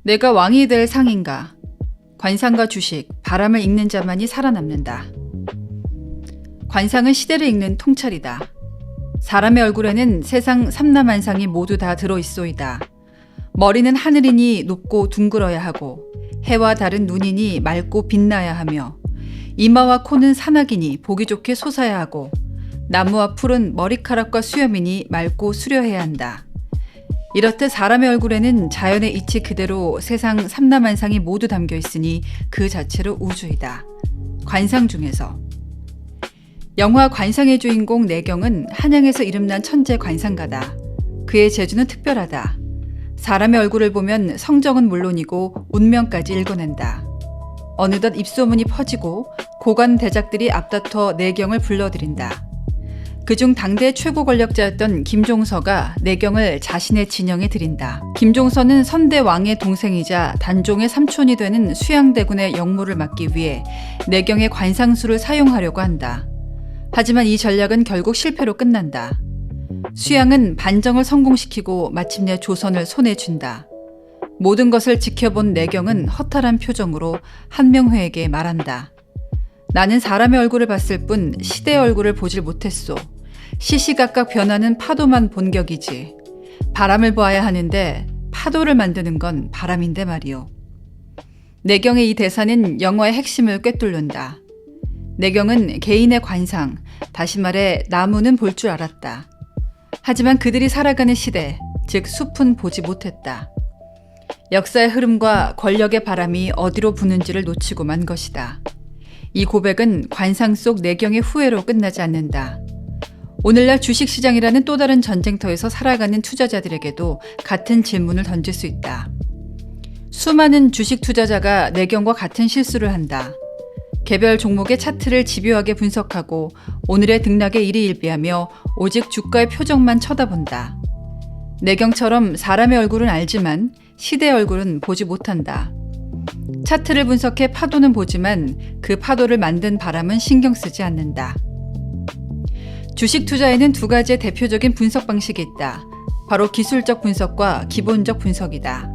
내가 왕이 될 상인가? 관상과 주식, 바람을 읽는 자만이 살아남는다. 관상은 시대를 읽는 통찰이다. 사람의 얼굴에는 세상 삼라만상이 모두 다 들어있소이다. 머리는 하늘이니 높고 둥글어야 하고 해와 다른 눈이니 맑고 빛나야 하며 이마와 코는 산악이니 보기 좋게 솟아야 하고 나무와 풀은 머리카락과 수염이니 맑고 수려해야 한다. 이렇듯 사람의 얼굴에는 자연의 이치 그대로 세상 삼라만상이 모두 담겨 있으니 그 자체로 우주이다. 관상 중에서 영화 관상의 주인공 내경은 한양에서 이름난 천재 관상가다. 그의 재주는 특별하다. 사람의 얼굴을 보면 성정은 물론이고 운명까지 읽어낸다. 어느덧 입소문이 퍼지고 고관 대작들이 앞다퉈 내경을 불러들인다. 그중 당대 최고 권력자였던 김종서가 내경을 자신의 진영에 들인다. 김종서는 선대 왕의 동생이자 단종의 삼촌이 되는 수양대군의 역무를 맡기 위해 내경의 관상술을 사용하려고 한다. 하지만 이 전략은 결국 실패로 끝난다. 수양은 반정을 성공시키고 마침내 조선을 손에 쥔다. 모든 것을 지켜본 내경은 허탈한 표정으로 한명회에게 말한다. 나는 사람의 얼굴을 봤을 뿐 시대의 얼굴을 보질 못했소. 시시각각 변하는 파도만 본 격이지. 바람을 보아야 하는데 파도를 만드는 건 바람인데 말이오. 내경의 이 대사는 영화의 핵심을 꿰뚫는다. 내경은 개인의 관상, 다시 말해 나무는 볼 줄 알았다. 하지만 그들이 살아가는 시대, 즉 숲은 보지 못했다. 역사의 흐름과 권력의 바람이 어디로 부는지를 놓치고 만 것이다. 이 고백은 관상 속 내경의 후회로 끝나지 않는다. 오늘날 주식시장이라는 또 다른 전쟁터에서 살아가는 투자자들에게도 같은 질문을 던질 수 있다. 수많은 주식 투자자가 내경과 같은 실수를 한다. 개별 종목의 차트를 집요하게 분석하고 오늘의 등락에 일희일비하며 오직 주가의 표정만 쳐다본다. 내경처럼 사람의 얼굴은 알지만 시대의 얼굴은 보지 못한다. 차트를 분석해 파도는 보지만 그 파도를 만든 바람은 신경 쓰지 않는다. 주식 투자에는 두 가지의 대표적인 분석 방식이 있다. 바로 기술적 분석과 기본적 분석이다.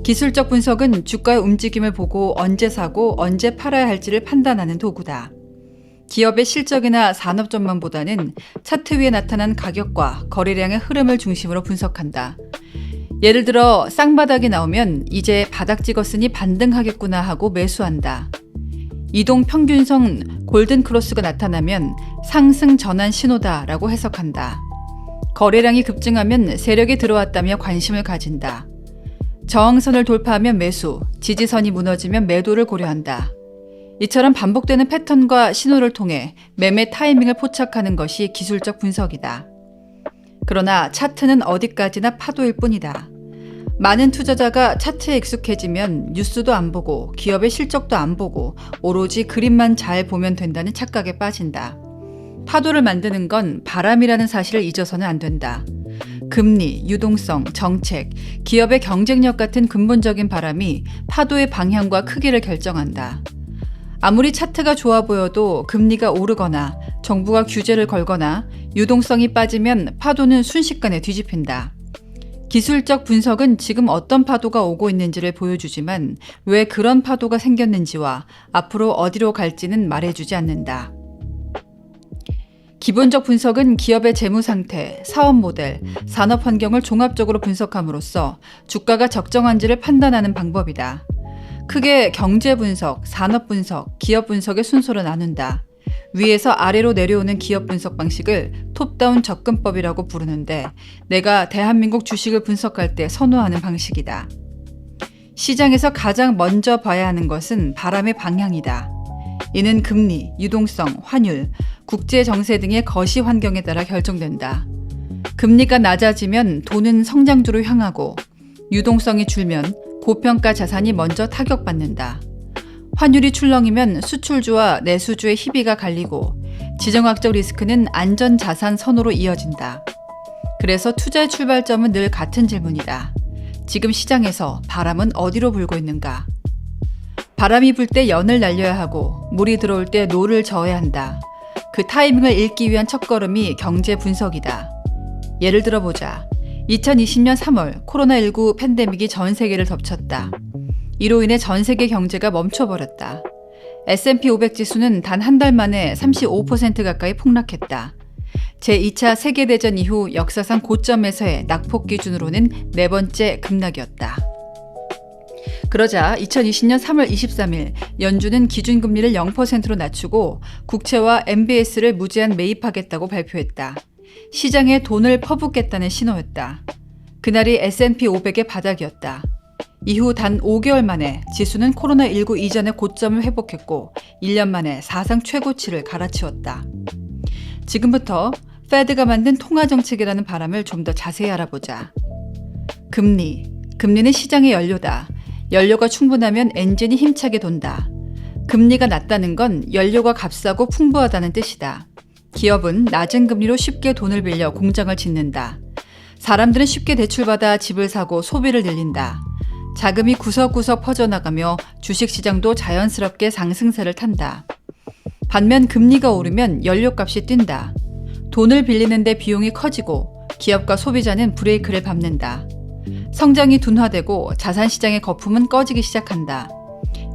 기술적 분석은 주가의 움직임을 보고 언제 사고 언제 팔아야 할지를 판단하는 도구다. 기업의 실적이나 산업 전망보다는 차트 위에 나타난 가격과 거래량의 흐름을 중심으로 분석한다. 예를 들어 쌍바닥이 나오면 이제 바닥 찍었으니 반등하겠구나 하고 매수한다. 이동 평균선 골든 크로스가 나타나면 상승 전환 신호다라고 해석한다. 거래량이 급증하면 세력이 들어왔다며 관심을 가진다. 저항선을 돌파하면 매수, 지지선이 무너지면 매도를 고려한다. 이처럼 반복되는 패턴과 신호를 통해 매매 타이밍을 포착하는 것이 기술적 분석이다. 그러나 차트는 어디까지나 파도일 뿐이다. 많은 투자자가 차트에 익숙해지면 뉴스도 안 보고 기업의 실적도 안 보고 오로지 그림만 잘 보면 된다는 착각에 빠진다. 파도를 만드는 건 바람이라는 사실을 잊어서는 안 된다. 금리, 유동성, 정책, 기업의 경쟁력 같은 근본적인 바람이 파도의 방향과 크기를 결정한다. 아무리 차트가 좋아 보여도 금리가 오르거나 정부가 규제를 걸거나 유동성이 빠지면 파도는 순식간에 뒤집힌다. 기술적 분석은 지금 어떤 파도가 오고 있는지를 보여주지만 왜 그런 파도가 생겼는지와 앞으로 어디로 갈지는 말해주지 않는다. 기본적 분석은 기업의 재무 상태, 사업 모델, 산업 환경을 종합적으로 분석함으로써 주가가 적정한지를 판단하는 방법이다. 크게 경제 분석, 산업 분석, 기업 분석의 순서로 나눈다. 위에서 아래로 내려오는 기업 분석 방식을 톱다운 접근법이라고 부르는데 내가 대한민국 주식을 분석할 때 선호하는 방식이다. 시장에서 가장 먼저 봐야 하는 것은 바람의 방향이다. 이는 금리, 유동성, 환율, 국제 정세 등의 거시 환경에 따라 결정된다. 금리가 낮아지면 돈은 성장주로 향하고 유동성이 줄면 고평가 자산이 먼저 타격받는다. 환율이 출렁이면 수출주와 내수주의 희비가 갈리고 지정학적 리스크는 안전자산 선호로 이어진다. 그래서 투자의 출발점은 늘 같은 질문이다. 지금 시장에서 바람은 어디로 불고 있는가? 바람이 불 때 연을 날려야 하고 물이 들어올 때 노를 저어야 한다. 그 타이밍을 읽기 위한 첫걸음이 경제 분석이다. 예를 들어보자. 2020년 3월 코로나19 팬데믹이 전 세계를 덮쳤다. 이로 인해 전 세계 경제가 멈춰버렸다. S&P 500 지수는 단 한 달 만에 35% 가까이 폭락했다. 제2차 세계대전 이후 역사상 고점에서의 낙폭 기준으로는 네 번째 급락이었다. 그러자 2020년 3월 23일 연준은 기준금리를 0%로 낮추고 국채와 MBS를 무제한 매입하겠다고 발표했다. 시장에 돈을 퍼붓겠다는 신호였다. 그날이 S&P 500의 바닥이었다. 이후 단 5개월 만에 지수는 코로나19 이전의 고점을 회복했고 1년 만에 사상 최고치를 갈아치웠다. 지금부터 페드가 만든 통화정책이라는 바람을 좀 더 자세히 알아보자. 금리는 시장의 연료다. 연료가 충분하면 엔진이 힘차게 돈다. 금리가 낮다는 건 연료가 값싸고 풍부하다는 뜻이다. 기업은 낮은 금리로 쉽게 돈을 빌려 공장을 짓는다. 사람들은 쉽게 대출받아 집을 사고 소비를 늘린다. 자금이 구석구석 퍼져나가며 주식시장도 자연스럽게 상승세를 탄다. 반면 금리가 오르면 연료값이 뛴다. 돈을 빌리는데 비용이 커지고 기업과 소비자는 브레이크를 밟는다. 성장이 둔화되고 자산시장의 거품은 꺼지기 시작한다.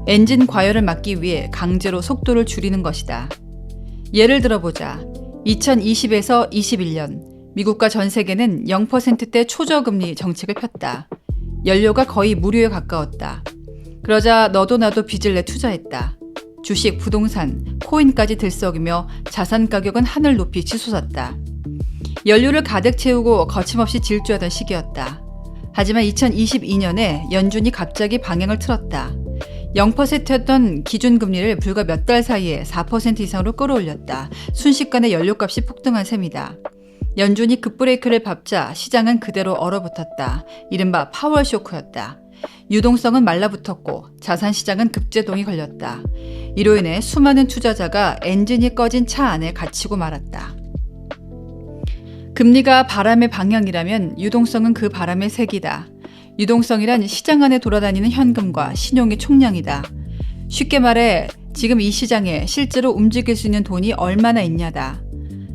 엔진 과열을 막기 위해 강제로 속도를 줄이는 것이다. 예를 들어보자. 2020에서 21년 미국과 전 세계는 0%대 초저금리 정책을 폈다. 연료가 거의 무료에 가까웠다. 그러자 너도 나도 빚을 내 투자했다. 주식, 부동산, 코인까지 들썩이며 자산 가격은 하늘 높이 치솟았다. 연료를 가득 채우고 거침없이 질주하던 시기였다. 하지만 2022년에 연준이 갑자기 방향을 틀었다. 0%였던 기준금리를 불과 몇 달 사이에 4% 이상으로 끌어올렸다. 순식간에 연료값이 폭등한 셈이다. 연준이 급브레이크를 밟자 시장은 그대로 얼어붙었다. 이른바 파월 쇼크였다. 유동성은 말라붙었고 자산시장은 급제동이 걸렸다. 이로 인해 수많은 투자자가 엔진이 꺼진 차 안에 갇히고 말았다. 금리가 바람의 방향이라면 유동성은 그 바람의 색이다. 유동성이란 시장 안에 돌아다니는 현금과 신용의 총량이다. 쉽게 말해 지금 이 시장에 실제로 움직일 수 있는 돈이 얼마나 있냐다.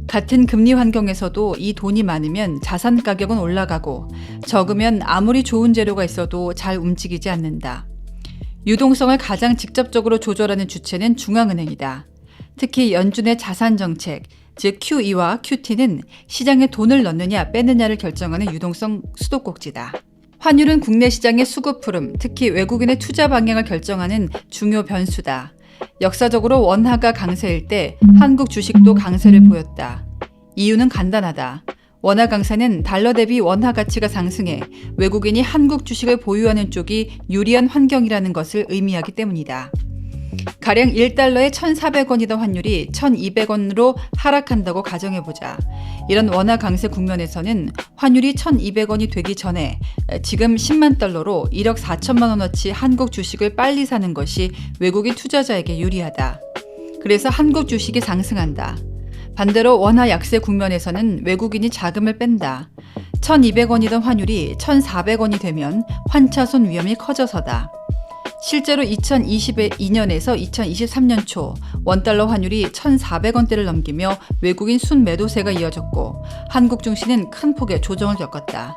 같은 금리 환경에서도 이 돈이 많으면 자산 가격은 올라가고 적으면 아무리 좋은 재료가 있어도 잘 움직이지 않는다. 유동성을 가장 직접적으로 조절하는 주체는 중앙은행이다. 특히 연준의 자산정책, 즉 QE와 QT는 시장에 돈을 넣느냐 빼느냐를 결정하는 유동성 수도꼭지다. 환율은 국내 시장의 수급 흐름, 특히 외국인의 투자 방향을 결정하는 중요 변수다. 역사적으로 원화가 강세일 때 한국 주식도 강세를 보였다. 이유는 간단하다. 원화 강세는 달러 대비 원화 가치가 상승해 외국인이 한국 주식을 보유하는 쪽이 유리한 환경이라는 것을 의미하기 때문이다. 가령 1달러에 1,400원이던 환율이 1,200원으로 하락한다고 가정해보자. 이런 원화 강세 국면에서는 환율이 1,200원이 되기 전에 지금 10만 달러로 1억 4천만 원어치 한국 주식을 빨리 사는 것이 외국인 투자자에게 유리하다. 그래서 한국 주식이 상승한다. 반대로 원화 약세 국면에서는 외국인이 자금을 뺀다. 1,200원이던 환율이 1,400원이 되면 환차손 위험이 커져서다. 실제로 2022년에서 2023년 초 원달러 환율이 1,400원대를 넘기며 외국인 순매도세가 이어졌고 한국 증시는 큰 폭의 조정을 겪었다.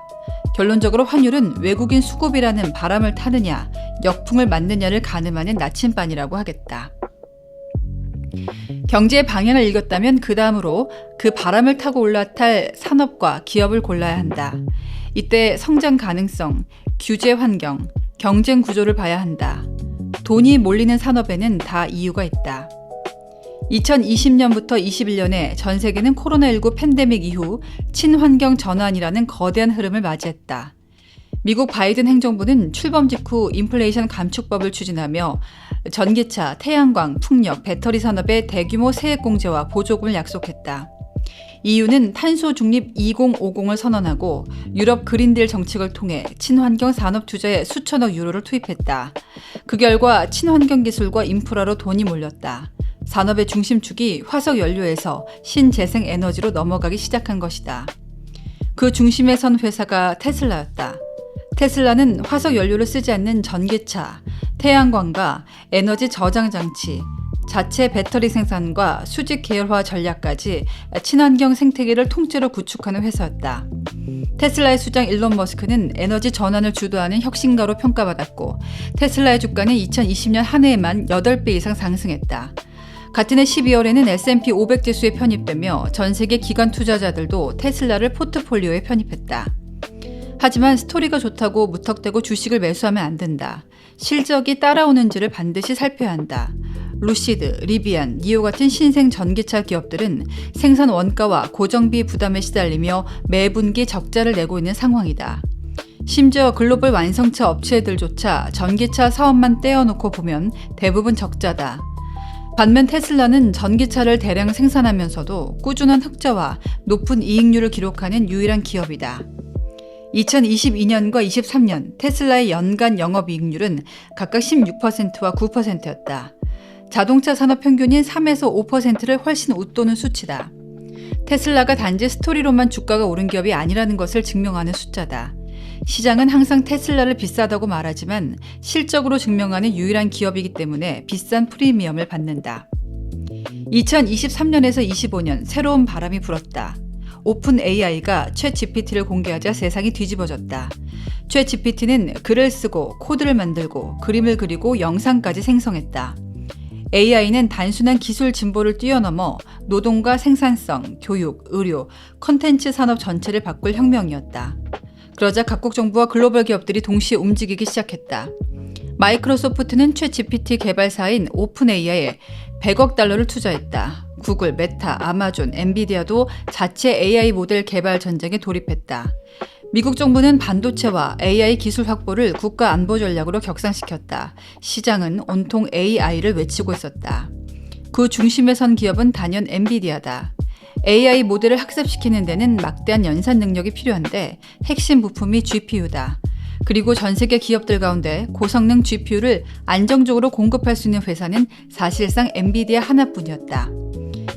결론적으로 환율은 외국인 수급이라는 바람을 타느냐 역풍을 맞느냐를 가늠하는 나침반이라고 하겠다. 경제의 방향을 읽었다면 그 다음으로 그 바람을 타고 올라탈 산업과 기업을 골라야 한다. 이때 성장 가능성, 규제 환경, 경쟁 구조를 봐야 한다. 돈이 몰리는 산업에는 다 이유가 있다. 2020년부터 21년에 전 세계는 코로나19 팬데믹 이후 친환경 전환이라는 거대한 흐름을 맞이했다. 미국 바이든 행정부는 출범 직후 인플레이션 감축법을 추진하며 전기차, 태양광, 풍력, 배터리 산업의 대규모 세액 공제와 보조금을 약속했다. EU는 탄소 중립 2050을 선언하고 유럽 그린딜 정책을 통해 친환경 산업 투자에 수천억 유로를 투입했다. 그 결과 친환경 기술과 인프라로 돈이 몰렸다. 산업의 중심축이 화석 연료에서 신재생 에너지로 넘어가기 시작한 것이다. 그 중심에 선 회사가 테슬라였다. 테슬라는 화석 연료를 쓰지 않는 전기차, 태양광과 에너지 저장 장치, 자체 배터리 생산과 수직 계열화 전략까지 친환경 생태계를 통째로 구축하는 회사였다. 테슬라의 수장 일론 머스크는 에너지 전환을 주도하는 혁신가로 평가받았고 테슬라의 주가는 2020년 한 해에만 8배 이상 상승했다. 같은 해 12월에는 S&P 500 지수에 편입되며 전 세계 기관 투자자들도 테슬라를 포트폴리오에 편입했다. 하지만 스토리가 좋다고 무턱대고 주식을 매수하면 안 된다. 실적이 따라오는지를 반드시 살펴야 한다. 루시드, 리비안, 니오 같은 신생 전기차 기업들은 생산 원가와 고정비 부담에 시달리며 매분기 적자를 내고 있는 상황이다. 심지어 글로벌 완성차 업체들조차 전기차 사업만 떼어놓고 보면 대부분 적자다. 반면 테슬라는 전기차를 대량 생산하면서도 꾸준한 흑자와 높은 이익률을 기록하는 유일한 기업이다. 2022년과 23년 테슬라의 연간 영업이익률은 각각 16%와 9%였다. 자동차 산업 평균인 3에서 5%를 훨씬 웃도는 수치다. 테슬라가 단지 스토리로만 주가가 오른 기업이 아니라는 것을 증명하는 숫자다. 시장은 항상 테슬라를 비싸다고 말하지만 실적으로 증명하는 유일한 기업이기 때문에 비싼 프리미엄을 받는다. 2023년에서 25년 새로운 바람이 불었다. 오픈 AI가 챗 GPT를 공개하자 세상이 뒤집어졌다. 챗 GPT는 글을 쓰고 코드를 만들고 그림을 그리고 영상까지 생성했다. AI는 단순한 기술 진보를 뛰어넘어 노동과 생산성, 교육, 의료, 콘텐츠 산업 전체를 바꿀 혁명이었다. 그러자 각국 정부와 글로벌 기업들이 동시에 움직이기 시작했다. 마이크로소프트는 챗 GPT 개발사인 오픈 AI에 100억 달러를 투자했다. 구글, 메타, 아마존, 엔비디아도 자체 AI 모델 개발 전쟁에 돌입했다. 미국 정부는 반도체와 AI 기술 확보를 국가 안보 전략으로 격상시켰다. 시장은 온통 AI를 외치고 있었다. 그 중심에 선 기업은 단연 엔비디아다. AI 모델을 학습시키는 데는 막대한 연산 능력이 필요한데 핵심 부품이 GPU다. 그리고 전 세계 기업들 가운데 고성능 GPU를 안정적으로 공급할 수 있는 회사는 사실상 엔비디아 하나뿐이었다.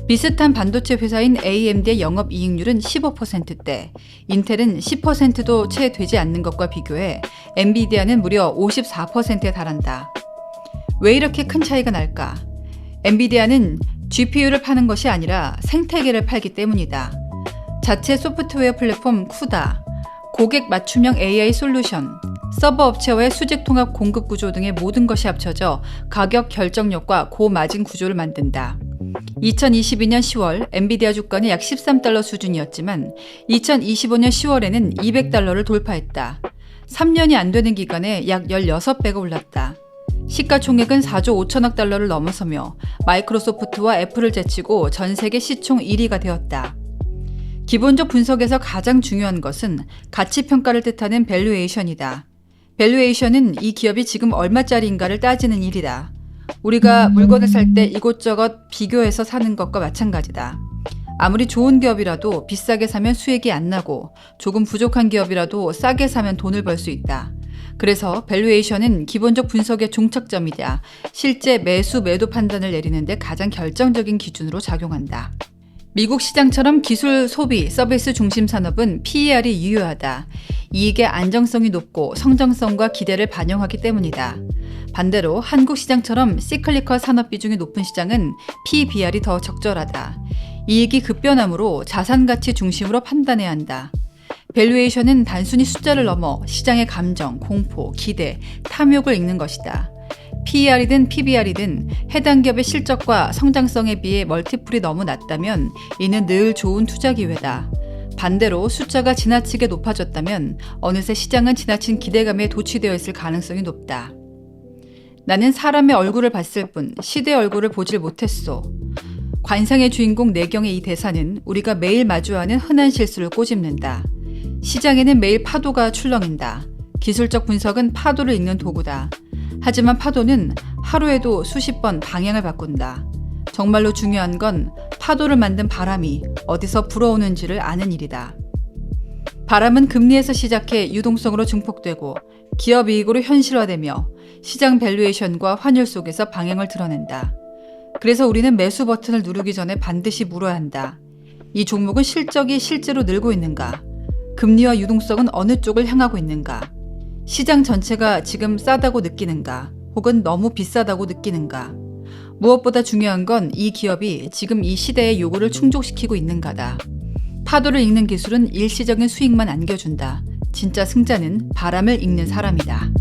비슷한 반도체 회사인 AMD의 영업이익률은 15%대, 인텔은 10%도 채 되지 않는 것과 비교해 엔비디아는 무려 54%에 달한다. 왜 이렇게 큰 차이가 날까? 엔비디아는 GPU를 파는 것이 아니라 생태계를 팔기 때문이다. 자체 소프트웨어 플랫폼 쿠다, 고객 맞춤형 AI 솔루션, 서버 업체와의 수직 통합 공급 구조 등의 모든 것이 합쳐져 가격 결정력과 고마진 구조를 만든다. 2022년 10월 엔비디아 주가는 약 13달러 수준이었지만 2025년 10월에는 200달러를 돌파했다. 3년이 안 되는 기간에 약 16배가 올랐다. 시가총액은 4조 5천억 달러를 넘어서며 마이크로소프트와 애플을 제치고 전 세계 시총 1위가 되었다. 기본적 분석에서 가장 중요한 것은 가치평가를 뜻하는 밸류에이션이다. 밸류에이션은 이 기업이 지금 얼마짜리인가를 따지는 일이다. 우리가 물건을 살 때 이곳저곳 비교해서 사는 것과 마찬가지다. 아무리 좋은 기업이라도 비싸게 사면 수익이 안 나고 조금 부족한 기업이라도 싸게 사면 돈을 벌 수 있다. 그래서 밸류에이션은 기본적 분석의 종착점이자 실제 매수 매도 판단을 내리는데 가장 결정적인 기준으로 작용한다. 미국 시장처럼 기술, 소비, 서비스 중심 산업은 PER이 유효하다. 이익의 안정성이 높고 성장성과 기대를 반영하기 때문이다. 반대로 한국 시장처럼 시클리컬 산업 비중이 높은 시장은 PBR이 더 적절하다. 이익이 급변하므로 자산 가치 중심으로 판단해야 한다. 밸류에이션은 단순히 숫자를 넘어 시장의 감정, 공포, 기대, 탐욕을 읽는 것이다. PER이든 PBR이든 해당 기업의 실적과 성장성에 비해 멀티플이 너무 낮다면 이는 늘 좋은 투자 기회다. 반대로 숫자가 지나치게 높아졌다면 어느새 시장은 지나친 기대감에 도취되어 있을 가능성이 높다. 나는 사람의 얼굴을 봤을 뿐 시대의 얼굴을 보질 못했소. 관상의 주인공 내경의 이 대사는 우리가 매일 마주하는 흔한 실수를 꼬집는다. 시장에는 매일 파도가 출렁인다. 기술적 분석은 파도를 읽는 도구다. 하지만 파도는 하루에도 수십 번 방향을 바꾼다. 정말로 중요한 건 파도를 만든 바람이 어디서 불어오는지를 아는 일이다. 바람은 금리에서 시작해 유동성으로 증폭되고 기업 이익으로 현실화되며 시장 밸류에이션과 환율 속에서 방향을 드러낸다. 그래서 우리는 매수 버튼을 누르기 전에 반드시 물어야 한다. 이 종목은 실적이 실제로 늘고 있는가? 금리와 유동성은 어느 쪽을 향하고 있는가? 시장 전체가 지금 싸다고 느끼는가? 혹은 너무 비싸다고 느끼는가? 무엇보다 중요한 건 이 기업이 지금 이 시대의 요구를 충족시키고 있는가다. 파도를 읽는 기술은 일시적인 수익만 안겨준다. 진짜 승자는 바람을 읽는 사람이다.